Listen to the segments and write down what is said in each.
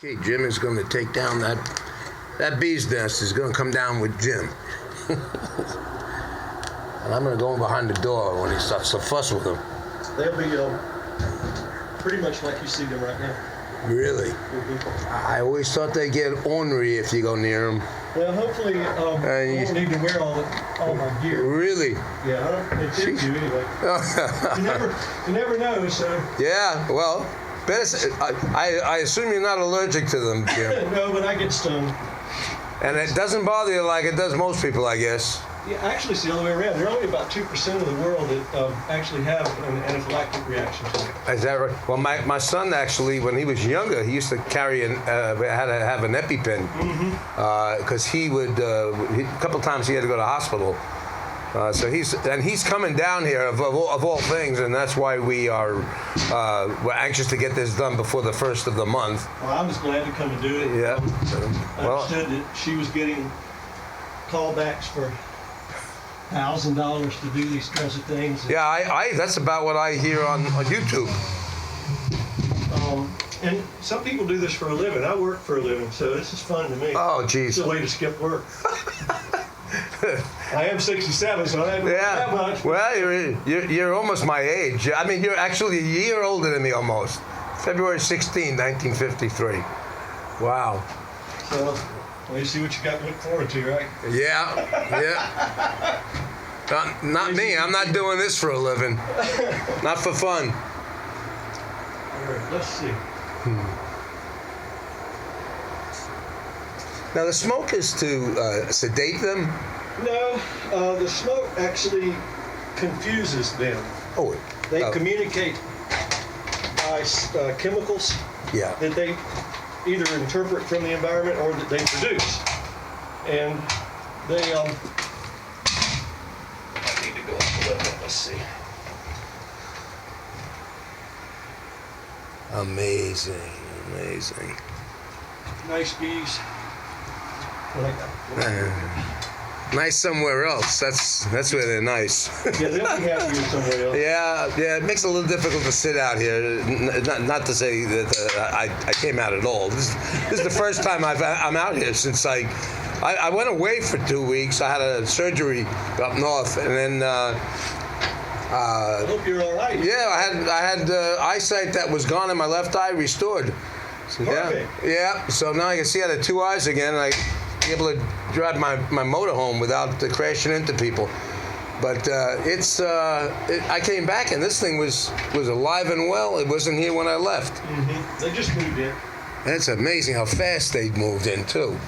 Okay, Jim is going to take down that bee's nest is going to come down with Jim. And I'm going to go in behind the door when he starts to fuss with him. They'll be pretty much like you see them right now. Really? Mm-hmm. I always thought they get ornery if you go near them. Well, hopefully I won't need to wear all my gear. Really? Yeah, it did you anyway. You never know, so. Yeah, well, I assume you're not allergic to them, Jim. No, but I get stung. And it doesn't bother you like it does most people, I guess. Yeah, actually, it's the other way around. There are only about 2% of the world that actually have an anaphylactic reaction to it. Is that right? Well, my son actually, when he was younger, he used to carry had to have an EpiPen because he would a couple times he had to go to hospital. So he's coming down here of all things, and that's why we're anxious to get this done before the first of the month. Well, I was glad to come and do it. Yeah. I understood that she was getting callbacks for $1,000 to do these kinds of things. Yeah, I that's about what I hear on YouTube. And some people do this for a living. I work for a living, so this is fun to me. Oh, geez. It's a way to skip work. I am 67, so I haven't worked that much. Well, you're almost my age. I mean, you're actually a year older than me almost. February 16, 1953. Wow. So, well, you see what you got to look forward to, right? Yeah. Not me. I'm not doing this for a living. Not for fun. All right, let's see. Now, the smoke is to sedate them? No, the smoke actually confuses them. Oh. They communicate by chemicals that they either interpret from the environment or that they produce. And they, I need to go up a little bit, let's see. Amazing. Nice bees. Nice somewhere else. That's where they're nice. Yeah, they'll be happier somewhere else. Yeah. It makes it a little difficult to sit out here. Not to say that I came out at all. This is the first time I'm out here since I went away for 2 weeks. I had a surgery up north, and then. I hope you're all right. Yeah, I had eyesight that was gone in my left eye restored. So, Perfect. Yeah. So now I can see out of two eyes again. I be able to drive my motor home without crashing into people. But I came back and this thing was alive and well. It wasn't here when I left. Mm-hmm. They just moved in. And it's amazing how fast they moved in too.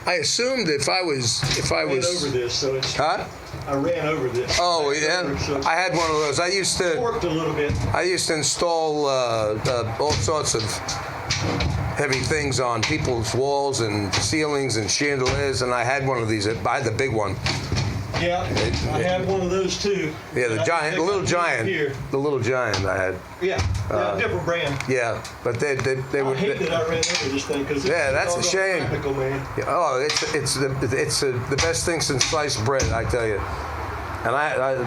I assumed if I was I ran over this, so it's. Huh? I ran over this. Oh yeah, I had one of those. I used to. Worked a little bit. I used to install all sorts of heavy things on people's walls and ceilings and chandeliers, and I had one of these. I had the big one. Yeah, I had one of those too. Yeah, the little giant. The little giant I had. Yeah, different brand. Yeah, but they were. I hate that I ran over this thing because that's a shame. Practical, man. Oh, it's the best thing since sliced bread, I tell you. And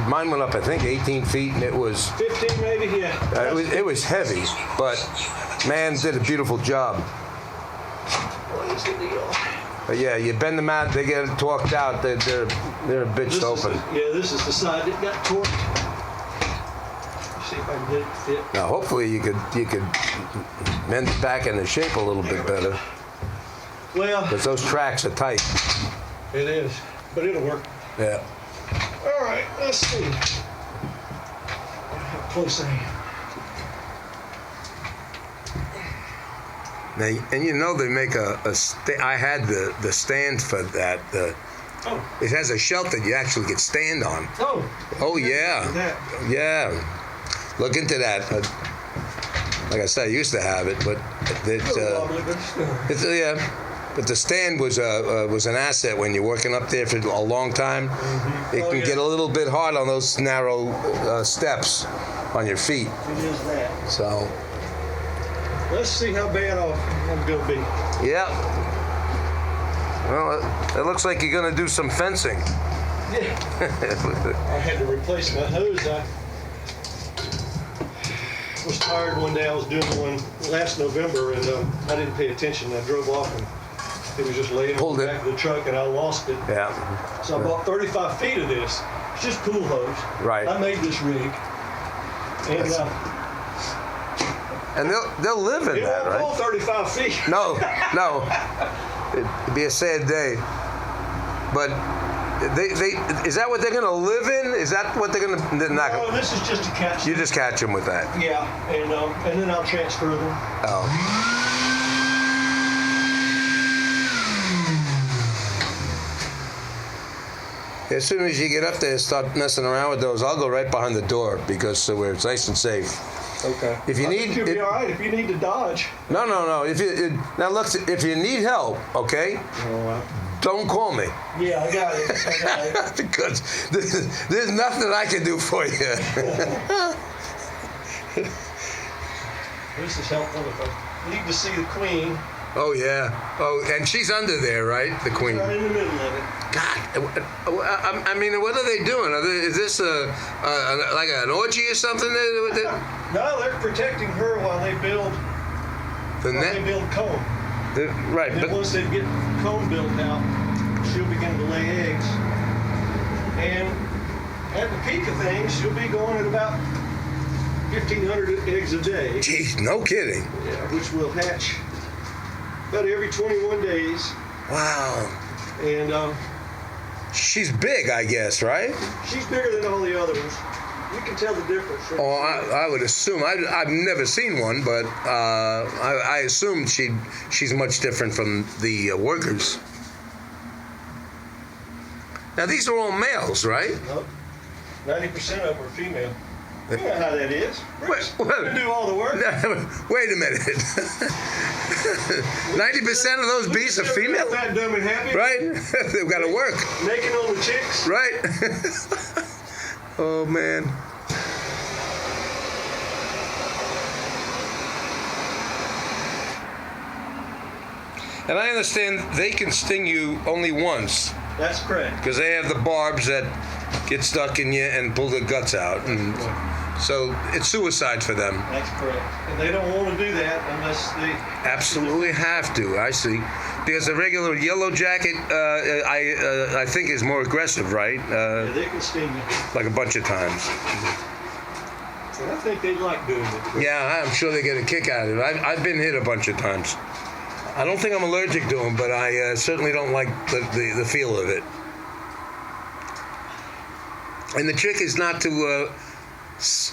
mine went up, I think, 18 feet, and it was 15 maybe. Yeah. It was heavy, but man did a beautiful job. What is the deal? But yeah, you bend them out, they get torqued out. They're bitched open. This is the side that got torqued. Let's see if I can get it to fit. Now, hopefully, you could mend it back into shape a little bit better. Well, because those tracks are tight. It is, but it'll work. Yeah. All right, let's see how close I am. Now, and you know they make I had the stand for that. It has a shelf that you actually can stand on. Oh yeah. Yeah. Look into that. Like I said, I used to have it, but But the stand was an asset when you're working up there for a long time. Mm-hmm. It can get a little bit hard on those narrow steps on your feet. It is that. So. Let's see how bad I'm going to be. Yeah. Well, it looks like you're going to do some fencing. Yeah. I had to replace my hose. was tired one day. I was doing one last November, and I didn't pay attention. I drove off, and it was just laying in the back of the truck, and I lost it. Yeah. So I bought 35 feet of this. It's just pool hose. Right. I made this rig. And they'll live in that, right? All 35 feet. No. It'd be a sad day. But they is that what they're going to live in? Is that what they're going to? No, this is just to catch them. You just catch them with that. Yeah, and then I'll transfer them. Oh. As soon as you get up there and start messing around with those, I'll go right behind the door because where it's nice and safe. Okay. If you need, you'll be all right if you need to dodge. No. If you need help, okay, don't call me. Yeah, I got it. Because there's nothing I can do for you. This is helpful if I need to see the queen. Oh yeah. Oh, and she's under there, right? The queen. Right in the middle of it. God, I mean, what are they doing? Is this like an orgy or something? No, they're protecting her while they build. They build comb. Right. And then once they get comb built out, she'll begin to lay eggs. And at the peak of things, she'll be going at about 1,500 eggs a day. Jeez, no kidding. Yeah, which will hatch about every 21 days. Wow. And she's big, I guess, right? She's bigger than all the other ones. You can tell the difference. Oh, I would assume. I've never seen one, but I assume she's much different from the workers. Now, these are all males, right? Nope. 90% of them are female. You know how that is. Wait, do all the work. Wait a minute. 90% of those bees are female? Fat, dumb, and happy. Right? They've got to work. Naked on the chicks. Right? Oh, man. And I understand they can sting you only once. That's correct. Because they have the barbs that get stuck in you and pull the guts out. And so it's suicide for them. That's correct. And they don't want to do that unless they... Absolutely have to, I see. Because a regular yellow jacket, I think, is more aggressive, right? Yeah, they can sting you. Like a bunch of times. And I think they like doing it. Yeah, I'm sure they get a kick out of it. I've been hit a bunch of times. I don't think I'm allergic to them, but I certainly don't like the feel of it. And the trick is not to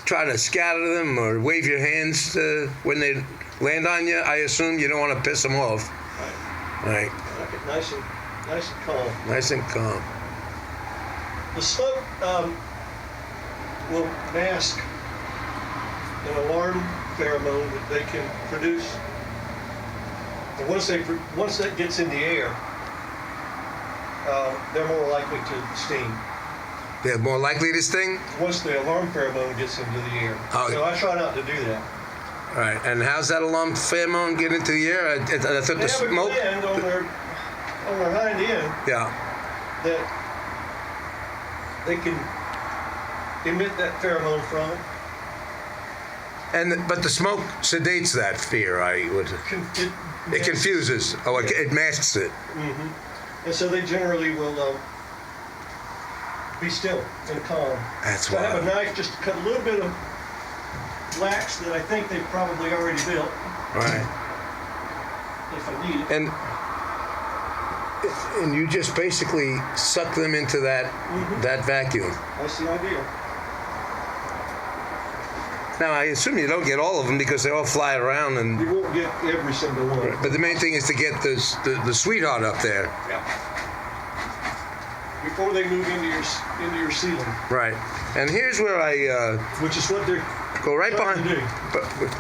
try to scatter them or wave your hands when they land on you. I assume you don't want to piss them off. Right. Like it nice and calm. Nice and calm. The smoke will mask an alarm pheromone that they can produce. And once that gets in the air, they're more likely to sting. They're more likely to sting? Once the alarm pheromone gets into the air. Oh. So I try not to do that. All right. And how's that alarm pheromone get into the air? I thought the smoke. They have a gland on their hind end. Yeah. That they can emit that pheromone from. But the smoke sedates that fear. It confuses. Oh, it masks it. Mm-hmm. And so they generally will be still and calm. That's so why. I have a knife just to cut a little bit of wax that I think they've probably already built. Right. If I need it. And you just basically suck them into that vacuum. That's the idea. Now, I assume you don't get all of them because they all fly around and... You won't get every single one. But the main thing is to get the sweetheart up there. Yeah. Before they move into your ceiling. Right. And here's where I... which is what they're... Go right behind...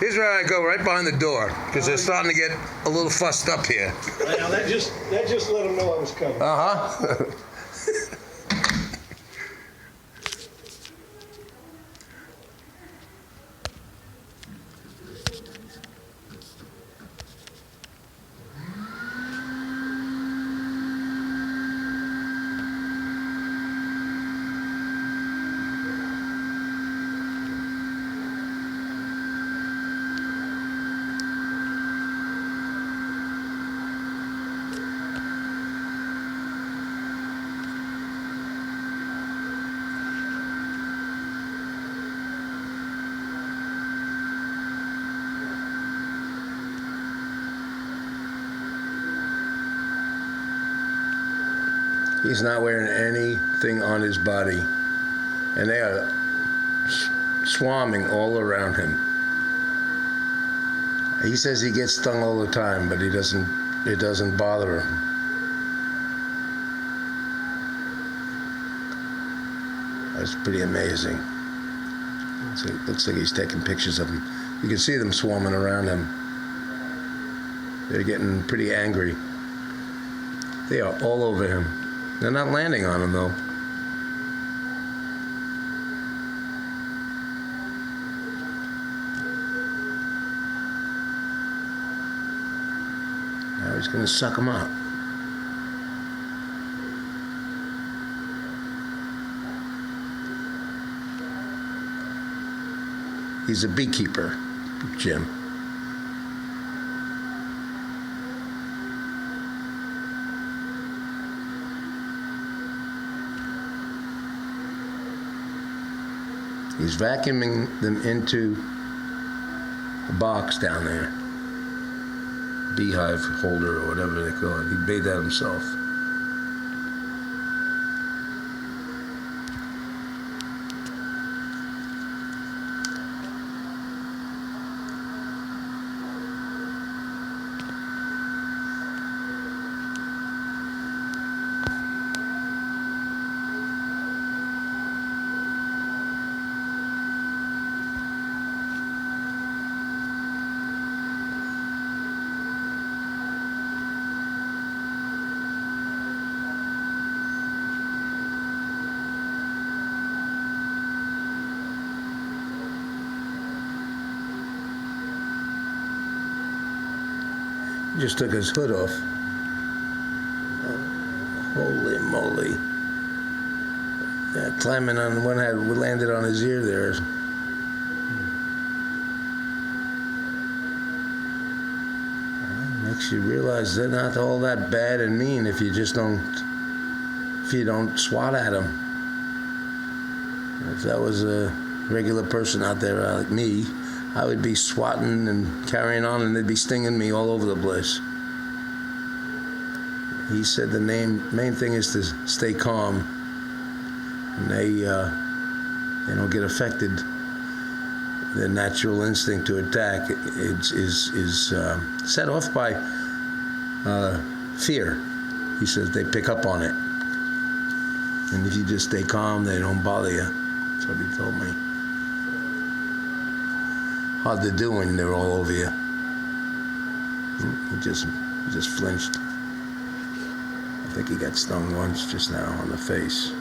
Here's where I go, right behind the door. Because they're starting to get a little fussed up here. Now, that just let them know I was coming. Uh-huh. He's not wearing anything on his body, and they are swarming all around him. He says he gets stung all the time, but it doesn't bother him. That's pretty amazing. So it looks like he's taking pictures of them. You can see them swarming around him. They're getting pretty angry. They are all over him. They're not landing on him, though. Now he's going to suck him up. He's a beekeeper, Jim. He's vacuuming them into a box down there. Beehive holder or whatever they call it. He made that himself. He just took his hood off. Holy moly. Yeah, climbing on one had landed on his ear there. Makes you realize they're not all that bad and mean if you don't swat at them. If that was a regular person out there like me, I would be swatting and carrying on, and they'd be stinging me all over the place. He said the main thing is to stay calm, and they don't get affected. Their natural instinct to attack is set off by fear. He says they pick up on it, and if you just stay calm, they don't bother you. That's what he told me. Hard to do when they're all over you. He just flinched. I think he got stung once just now on the face.